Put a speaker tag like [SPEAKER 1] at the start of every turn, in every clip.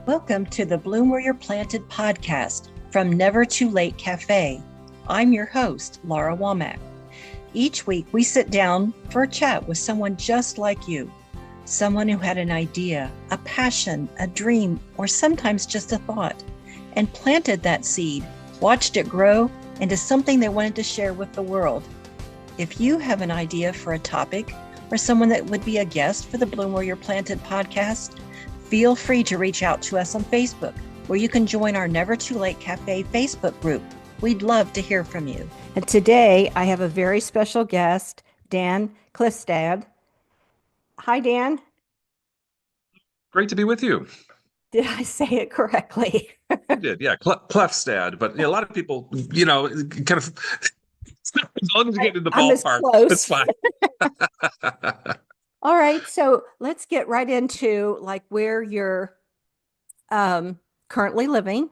[SPEAKER 1] Welcome to the Bloom Where You're Planted podcast from Never Too Late Cafe. I'm your host, Laura Womack. Each week, we sit down for a chat with someone just like you, someone who had an idea, a passion, a dream, or sometimes just a thought, and planted that seed, watched it grow into something they wanted to share with the world. If you have an idea for a topic or someone that would be a guest for the Bloom Where You're Planted podcast, feel free to reach out to us on Facebook, where you can join our Never Too Late Cafe Facebook group. We'd love to hear from you. And today I have a very special guest, Dan Klefstad. Hi, Dan.
[SPEAKER 2] Great to be with you.
[SPEAKER 1] Did I say it correctly?
[SPEAKER 2] You did, yeah, Klefstad. But a lot of people, kind of, as long as you get in the
[SPEAKER 1] I'm as
[SPEAKER 2] ballpark,
[SPEAKER 1] close.
[SPEAKER 2] it's fine.
[SPEAKER 1] All right, so let's get right into where you're currently living.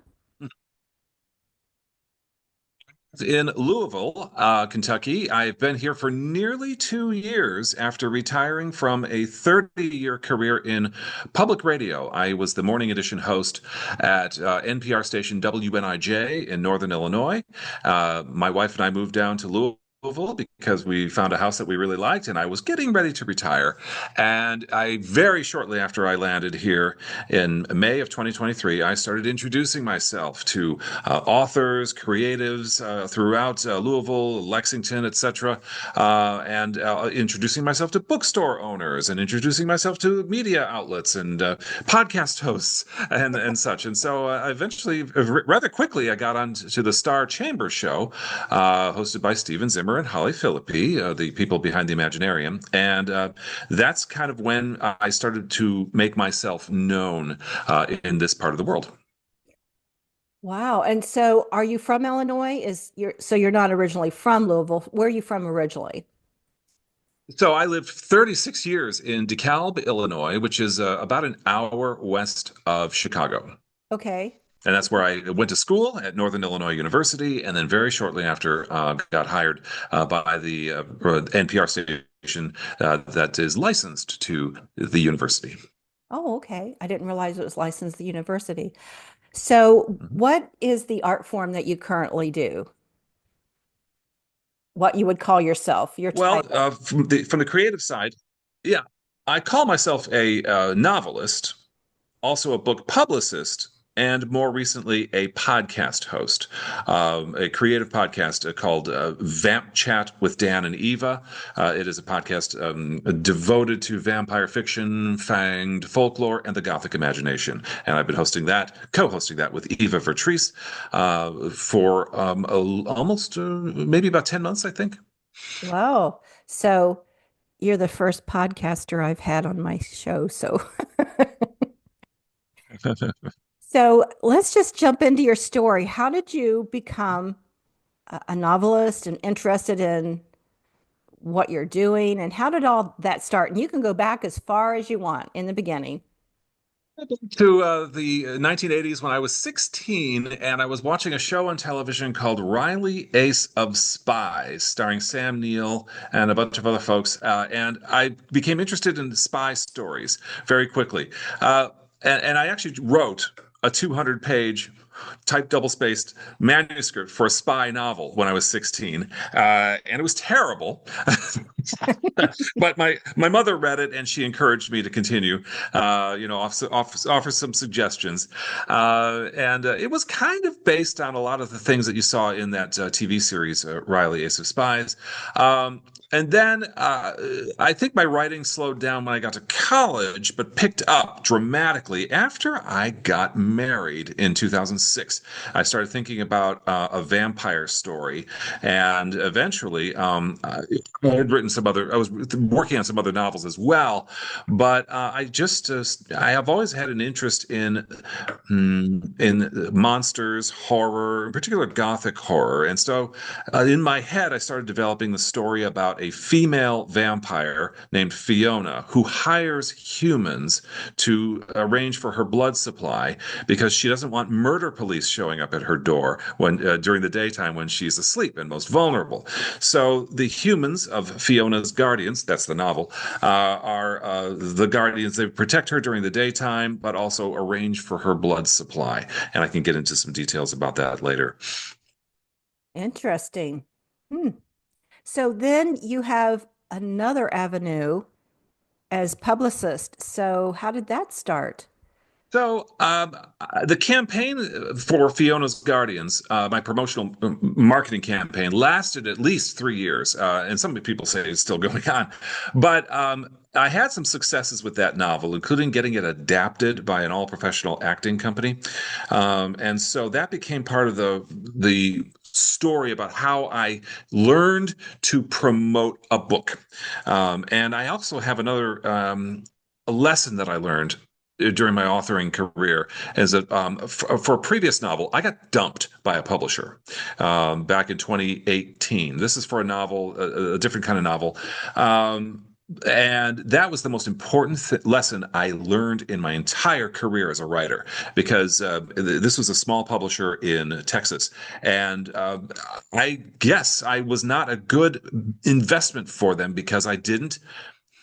[SPEAKER 2] In Louisville, Kentucky. I've been here for nearly 2 years after retiring from a 30-year career in public radio. I was the morning edition host at NPR station WNIJ in Northern Illinois. My wife and I moved down to Louisville because we found a house that we really liked, and I was getting ready to retire. And very shortly after I landed here in May of 2023, I started introducing myself to authors, creatives throughout Louisville, Lexington, etc., and introducing myself to bookstore owners and introducing myself to media outlets and podcast hosts and such. And so eventually, rather quickly, I got on to the Star Chamber show, hosted by Steven Zimmer and Holly Philippi, the people behind the Imaginarium. And that's kind of when I started to make myself known in this part of the world.
[SPEAKER 1] Wow. And so are you from Illinois? So you're not originally from Louisville. Where are you from originally?
[SPEAKER 2] So I lived 36 years in DeKalb, Illinois, which is about an hour west of Chicago.
[SPEAKER 1] Okay.
[SPEAKER 2] And that's where I went to school at Northern Illinois University, and then very shortly after got hired by the NPR station that is licensed to the university.
[SPEAKER 1] Oh, okay. I didn't realize it was licensed to the university. So what is the art form that you currently do? What you would call yourself, your
[SPEAKER 2] Well,
[SPEAKER 1] title?
[SPEAKER 2] from the creative side, yeah, I call myself a novelist, also a book publicist, and more recently, a podcast host, a creative podcast called Vamp Chat with Dan and Eva. It is a podcast devoted to vampire fiction, fanged folklore, and the Gothic imagination. And I've been co-hosting that with Eva Vertrees for almost maybe about 10 months, I think.
[SPEAKER 1] Wow. So you're the first podcaster I've had on my show. So let's just jump into your story. How did you become a novelist and interested in what you're doing? And how did all that start? And you can go back as far as you want in the beginning.
[SPEAKER 2] To the 1980s when I was 16, and I was watching a show on television called Riley Ace of Spies, starring Sam Neill and a bunch of other folks. And I became interested in spy stories very quickly. And I actually wrote a 200-page typed double-spaced manuscript for a spy novel when I was 16, and it was terrible. But my mother read it, and she encouraged me to continue. Offer some suggestions, and it was kind of based on a lot of the things that you saw in that TV series, Riley Ace of Spies. And then I think my writing slowed down when I got to college, but picked up dramatically after I got married in 2006. I started thinking about a vampire story, and eventually I had written I was working on some other novels as well, but I have always had an interest in monsters, horror, in particular Gothic horror. And so in my head, I started developing the story about a female vampire named Fiona who hires humans to arrange for her blood supply because she doesn't want murder police showing up at her door when during the daytime when she's asleep and most vulnerable. So the humans of Fiona's guardians, that's the novel, are the guardians. They protect her during the daytime, but also arrange for her blood supply. And I can get into some details about that later.
[SPEAKER 3] Interesting. Hmm. So then you have another avenue as publicist. So how did that start?
[SPEAKER 2] So, the campaign for Fiona's Guardians, my promotional marketing campaign, lasted at least 3 years, and some people say it's still going on. But I had some successes with that novel, including getting it adapted by an all-professional acting company, and so that became part of the story about how I learned to promote a book. And I also have another a lesson that I learned during my authoring career is that for a previous novel, I got dumped by a publisher back in 2018. This is for a novel, a different kind of novel. And that was the most important lesson I learned in my entire career as a writer, because this was a small publisher in Texas. And I guess I was not a good investment for them because I didn't,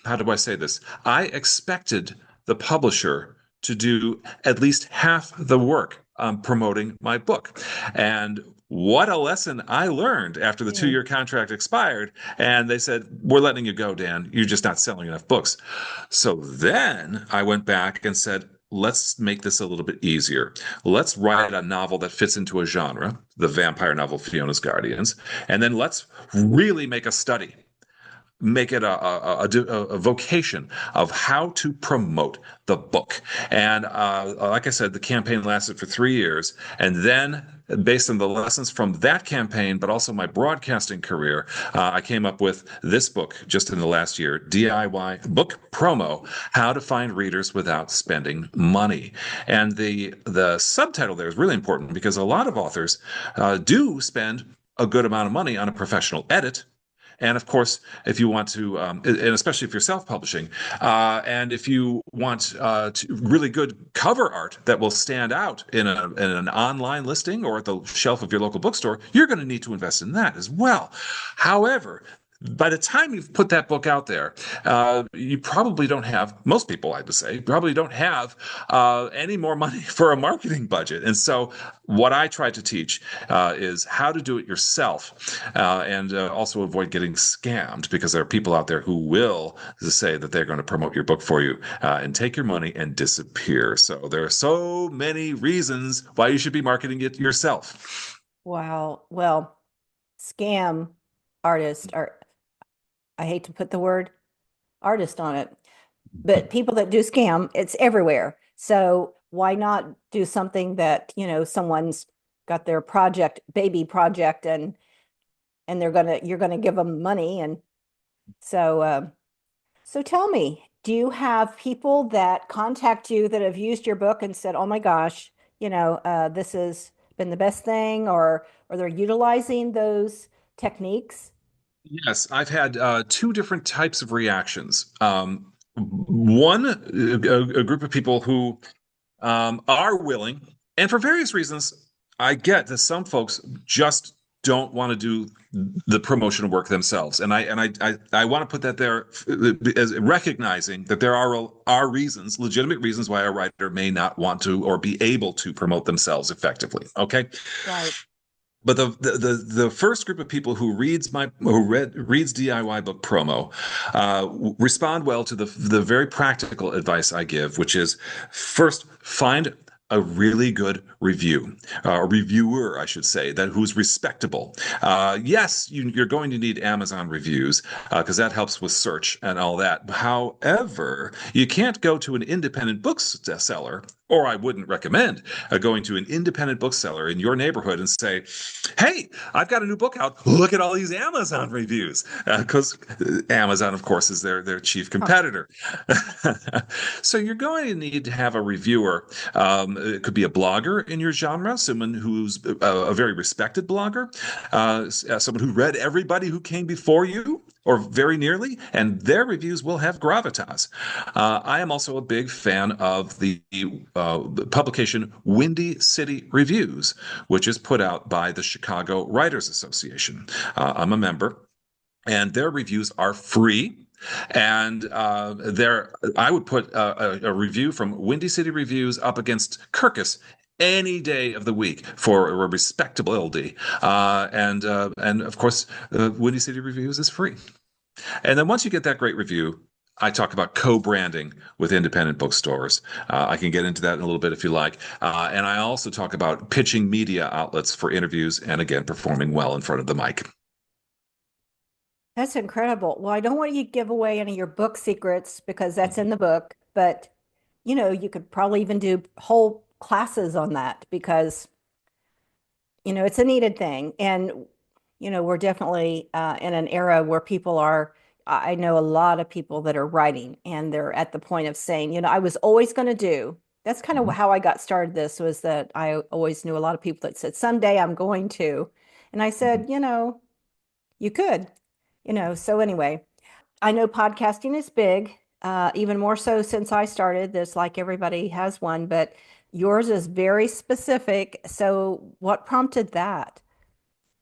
[SPEAKER 2] how do I say this? I expected the publisher to do at least half the work promoting my book. And what a lesson I learned after the
[SPEAKER 3] Yeah.
[SPEAKER 2] 2 year contract expired. And they said, "We're letting you go, Dan. You're just not selling enough books." So then I went back and said, let's make this a little bit easier. Let's write a novel that fits into a genre, the vampire novel Fiona's Guardians, and then let's really make a study, make it a vocation of how to promote the book. And like I said, the campaign lasted for 3 years. And then, based on the lessons from that campaign, but also my broadcasting career, I came up with this book just in the last year, DIY Book Promo: How to Find Readers Without Spending Money. And the subtitle there is really important because a lot of authors do spend a good amount of money on a professional edit. And of course, if you want to, and especially if you're self-publishing, and if you want really good cover art that will stand out in an online listing or at the shelf of your local bookstore, you're going to need to invest in that as well. However, by the time you've put that book out there, you probably don't have, most people, I would say, probably don't have any more money for a marketing budget. And so what I try to teach is how to do it yourself, and also avoid getting scammed, because there are people out there who will say that they're going to promote your book for you and take your money and disappear. So there are so many reasons why you should be marketing it yourself.
[SPEAKER 3] Wow. Well, scam artists are, I hate to put the word artist on it, but people that do scam, it's everywhere. So why not do something that, someone's got their baby project, and you're gonna give them money. And so tell me, do you have people that contact you that have used your book and said, "Oh my gosh, this has been the best thing," or they're utilizing those techniques?
[SPEAKER 2] Yes, I've had two different types of reactions. One, a group of people who are willing, and for various reasons, I get that some folks just don't want to do the promotional work themselves, and I want to put that there as recognizing that there are reasons, legitimate reasons, why a writer may not want to or be able to promote themselves effectively. Okay.
[SPEAKER 3] Right.
[SPEAKER 2] But the first group of people who reads DIY Book Promo respond well to the very practical advice I give, which is, first, find a really good review, a reviewer, I should say, that who's respectable. Yes, you're going to need Amazon reviews because that helps with search and all that. However, you can't go to an independent bookseller, or I wouldn't recommend going to an independent bookseller in your neighborhood and say, "Hey, I've got a new book out. Look at all these Amazon reviews," because Amazon, of course, is their chief competitor. So you're going to need to have a reviewer. It could be a blogger in your genre, someone who's a very respected blogger, someone who read everybody who came before you, or very nearly, and their reviews will have gravitas. I am also a big fan of the publication Windy City Reviews, which is put out by the Chicago Writers Association. I'm a member, and their reviews are free. And I would put a review from Windy City Reviews up against Kirkus any day of the week for a respectable LD. And of course, Windy City Reviews is free. And then once you get that great review, I talk about co-branding with independent bookstores. I can get into that in a little bit if you like. And I also talk about pitching media outlets for interviews and, again, performing well in front of the mic.
[SPEAKER 3] That's incredible. Well, I don't want you to give away any of your book secrets because that's in the book, but you could probably even do whole classes on that because it's a needed thing. And we're definitely in an era where people are, I know a lot of people that are writing and they're at the point of saying, I was always going to do. That's kind of how I got started. This was that I always knew a lot of people that said, someday I'm going to. And I said, you could, so anyway, I know podcasting is big, even more so since I started this, like everybody has one, but yours is very specific. So what prompted that?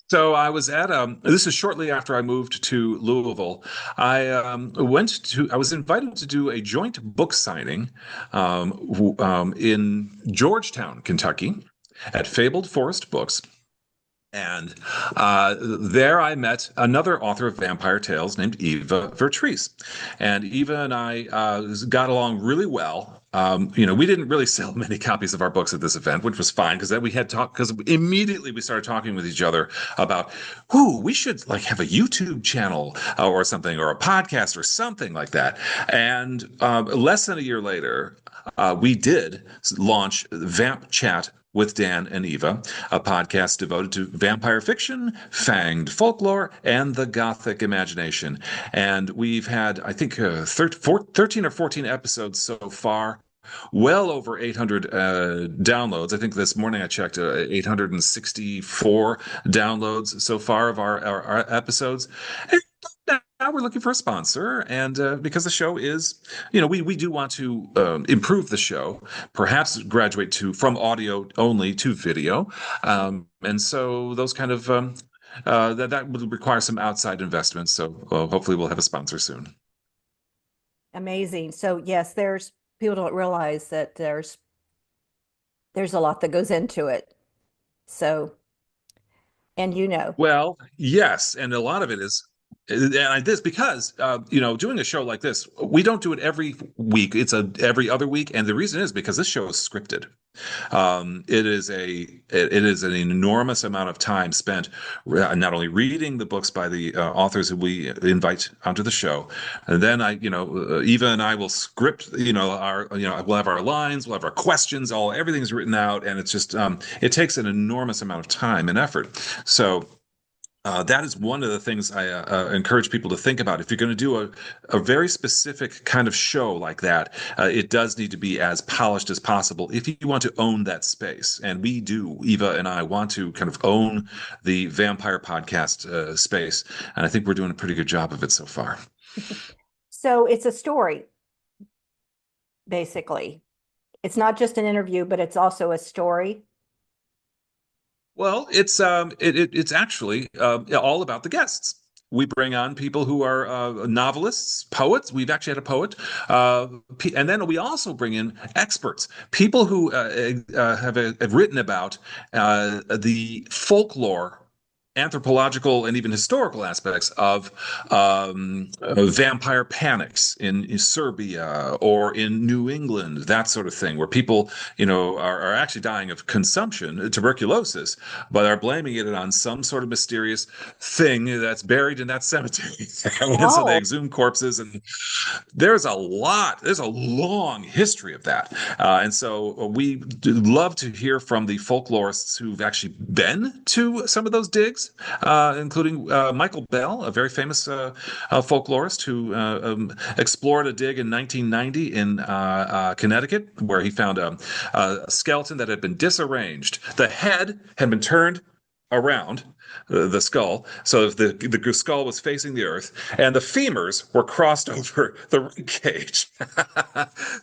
[SPEAKER 2] So I was at this is shortly after I moved to Louisville. I was invited to do a joint book signing in Georgetown, Kentucky, at Fabled Forest Books. And there I met another author of vampire tales named Eva Vertrees. And Eva and I got along really well. We didn't really sell many copies of our books at this event, which was fine because then we had talked because immediately we started talking with each other about, we should like have a YouTube channel or something, or a podcast or something like that. And less than a year later, we did launch Vamp Chat with Dan and Eva, a podcast devoted to vampire fiction, fanged folklore, and the Gothic imagination. And we've had, I think, 13 or 14 episodes so far. Well over 800 downloads. I think this morning I checked 864 downloads so far of our episodes. And now we're looking for a sponsor, and because the show is, we do want to improve the show, perhaps graduate from audio only to video, and so those kind of that would require some outside investment. So hopefully we'll have a sponsor soon.
[SPEAKER 3] Amazing. So yes, there's people don't realize that there's a lot that goes into it. So, and
[SPEAKER 2] Well, yes, and a lot of it is. And this because doing a show like this, we don't do it every week. It's every other week, and the reason is because this show is scripted. It is an enormous amount of time spent not only reading the books by the authors who we invite onto the show, and then Eva and I will script, we'll have our lines, we'll have our questions, everything's written out, and it's just it takes an enormous amount of time and effort. So. That is one of the things I encourage people to think about. If you're going to do a very specific kind of show like that, it does need to be as polished as possible if you want to own that space. And we do. Eva and I want to kind of own the vampire podcast space. And I think we're doing a pretty good job of it so far.
[SPEAKER 3] So it's a story, basically. It's not just an interview, but it's also a story.
[SPEAKER 2] Well, it's actually all about the guests. We bring on people who are novelists, poets. We've actually had a poet, and then we also bring in experts, people who have written about the folklore, anthropological, and even historical aspects of vampire panics in Serbia or in New England, that sort of thing, where people, are actually dying of consumption, tuberculosis, but are blaming it on some sort of mysterious thing that's buried in that cemetery. And so they exhume corpses, and there's a long history of that. And so we love to hear from the folklorists who've actually been to some of those digs, including Michael Bell, a very famous folklorist who explored a dig in 1990 in Connecticut, where he found a skeleton that had been disarranged. The head had been turned around the skull. So if the skull was facing the earth and the femurs were crossed over the rib cage.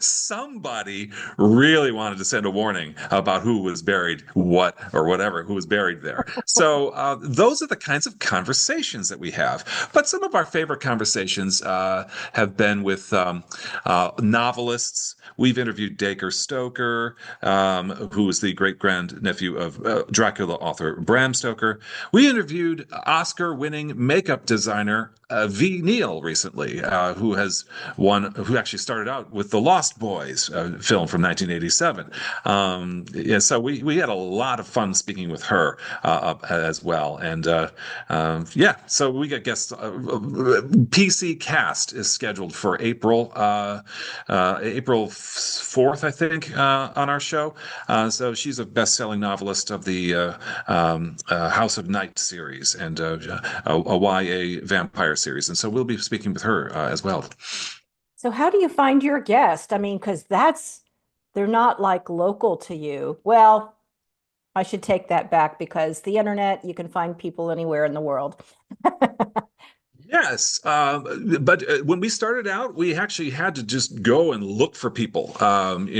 [SPEAKER 2] Somebody really wanted to send a warning about who was buried, what or whatever, who was buried there. So those are the kinds of conversations that we have. But some of our favorite conversations have been with novelists. We've interviewed Dacre Stoker, who was the great grandnephew of Dracula author Bram Stoker. We interviewed Oscar-winning makeup designer V. Neal recently, who actually started out with The Lost Boys film from 1987. Yeah, so we had a lot of fun speaking with her as well, and yeah, so we got guests. PC Cast is scheduled for April 4th, I think, on our show. So she's a best-selling novelist of the House of Night series and a YA vampire series, and so we'll be speaking with her as well.
[SPEAKER 3] So how do you find your guest? I mean, because they're not like local to you. Well, I should take that back because the internet, you can find people anywhere in the world.
[SPEAKER 2] Yes, but when we started out, we actually had to just go and look for people. We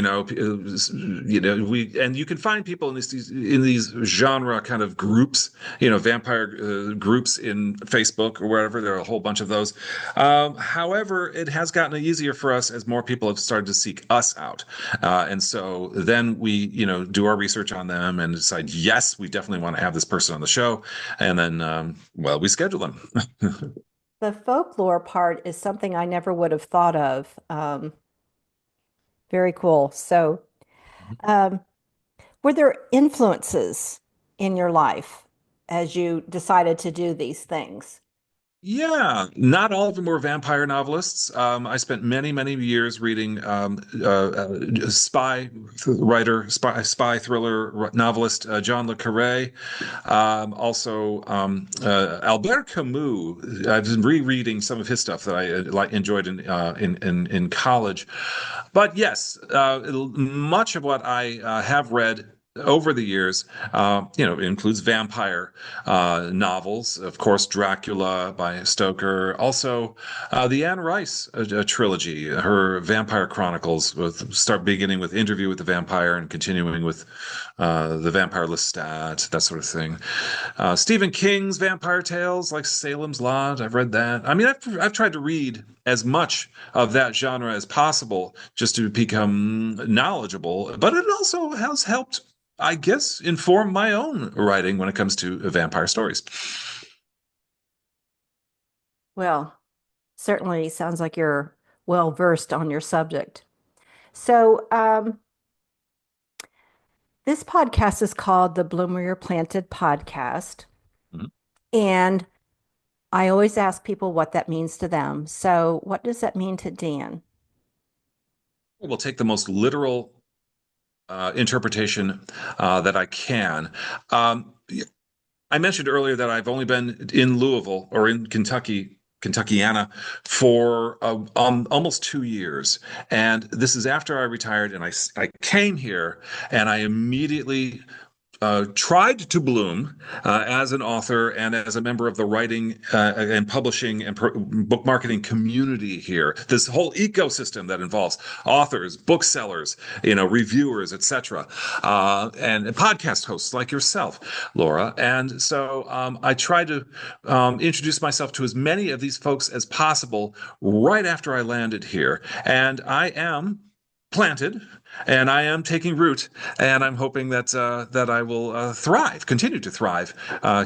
[SPEAKER 2] and you can find people in these genre kind of groups, vampire groups in Facebook or wherever. There are a whole bunch of those. However, it has gotten easier for us as more people have started to seek us out, and so then we, do our research on them and decide, yes, we definitely want to have this person on the show, and then, well, we schedule them.
[SPEAKER 3] The folklore part is something I never would have thought of. Very cool. So, um, were there influences in your life as you decided to do these things?
[SPEAKER 2] Yeah, not all of them were vampire novelists. I spent many, many years reading spy thriller novelist John le Carré. Also, Albert Camus. I've been rereading some of his stuff that I enjoyed in college. But yes, much of what I have read over the years, includes vampire novels, of course, Dracula by Stoker, also the Anne Rice trilogy, her Vampire Chronicles, start beginning with Interview with the Vampire and continuing with the Vampire Lestat, that sort of thing. Stephen King's vampire tales, like Salem's Lot, I've read that. I mean, I've tried to read as much of that genre as possible just to become knowledgeable, but it also has helped, I guess, inform my own writing when it comes to vampire stories.
[SPEAKER 3] Well, certainly sounds like you're well versed on your subject. So, this podcast is called the Bloom Where You're Planted podcast.
[SPEAKER 2] Mhm.
[SPEAKER 3] And I always ask people what that means to them. So, what does that mean to Dan?
[SPEAKER 2] We'll take the most literal interpretation that I can. I mentioned earlier that I've only been in Louisville or in Kentuckiana, for almost 2 years. And this is after I retired and I came here and I immediately tried to bloom as an author and as a member of the writing and publishing and book marketing community here. This whole ecosystem that involves authors, booksellers, reviewers, etc., and podcast hosts like yourself, Laura. And so I tried to introduce myself to as many of these folks as possible right after I landed here. And I am planted and I am taking root, and I'm hoping that I will continue to thrive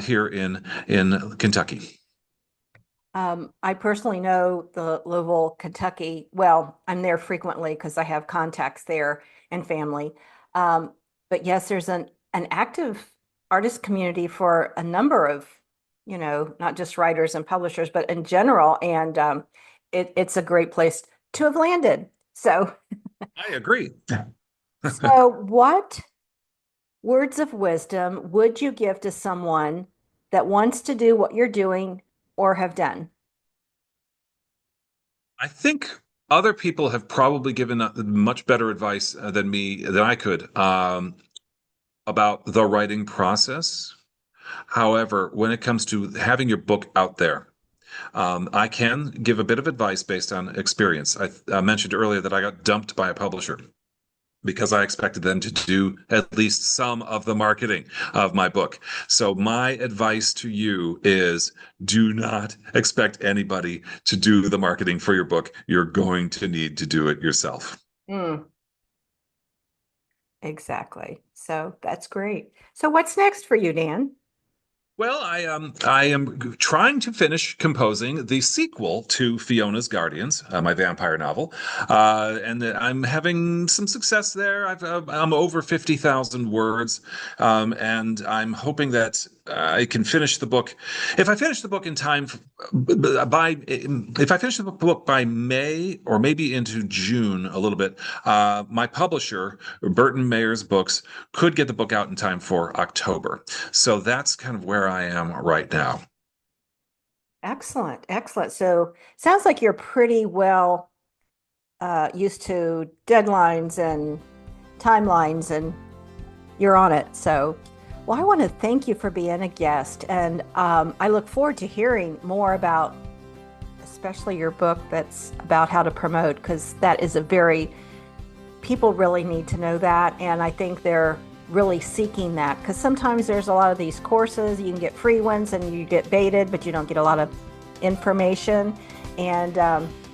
[SPEAKER 2] here in Kentucky.
[SPEAKER 3] I personally know the Louisville, Kentucky. Well, I'm there frequently because I have contacts there and family. But yes, there's an active artist community for a number of, not just writers and publishers, but in general. And it's a great place to have landed. So,
[SPEAKER 2] I agree.
[SPEAKER 3] so what words of wisdom would you give to someone that wants to do what you're doing or have done?
[SPEAKER 2] I think other people have probably given much better advice than I could about the writing process. However, when it comes to having your book out there, I can give a bit of advice based on experience. I mentioned earlier that I got dumped by a publisher because I expected them to do at least some of the marketing of my book. So my advice to you is do not expect anybody to do the marketing for your book. You're going to need to do it yourself.
[SPEAKER 3] Mm, exactly. So that's great. So what's next for you, Dan?
[SPEAKER 2] Well, I am trying to finish composing the sequel to Fiona's Guardians, my vampire novel, and I'm having some success there. I'm over 50,000 words, and I'm hoping that I can finish the book. If I finish the book in time if I finish the book by May or maybe into June a little bit, my publisher, Burton Mayer's Books, could get the book out in time for October. So that's kind of where I am right now.
[SPEAKER 3] Excellent. Excellent. So sounds like you're pretty well used to deadlines and timelines, and you're on it. So, well, I want to thank you for being a guest. And I look forward to hearing more about, especially your book that's about how to promote, because that is people really need to know that. And I think they're really seeking that, because sometimes there's a lot of these courses, you can get free ones and you get baited, but you don't get a lot of information. And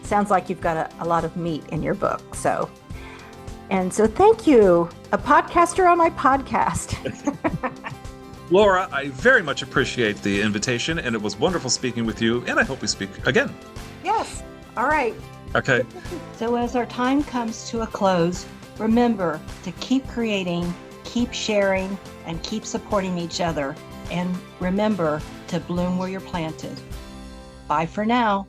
[SPEAKER 3] sounds like you've got a lot of meat in your book. So thank you, a podcaster on my podcast.
[SPEAKER 2] Laura, I very much appreciate the invitation, and it was wonderful speaking with you, and I hope we speak again.
[SPEAKER 3] Yes. All right.
[SPEAKER 2] Okay.
[SPEAKER 1] So as our time comes to a close, remember to keep creating, keep sharing, and keep supporting each other. And remember to bloom where you're planted. Bye for now.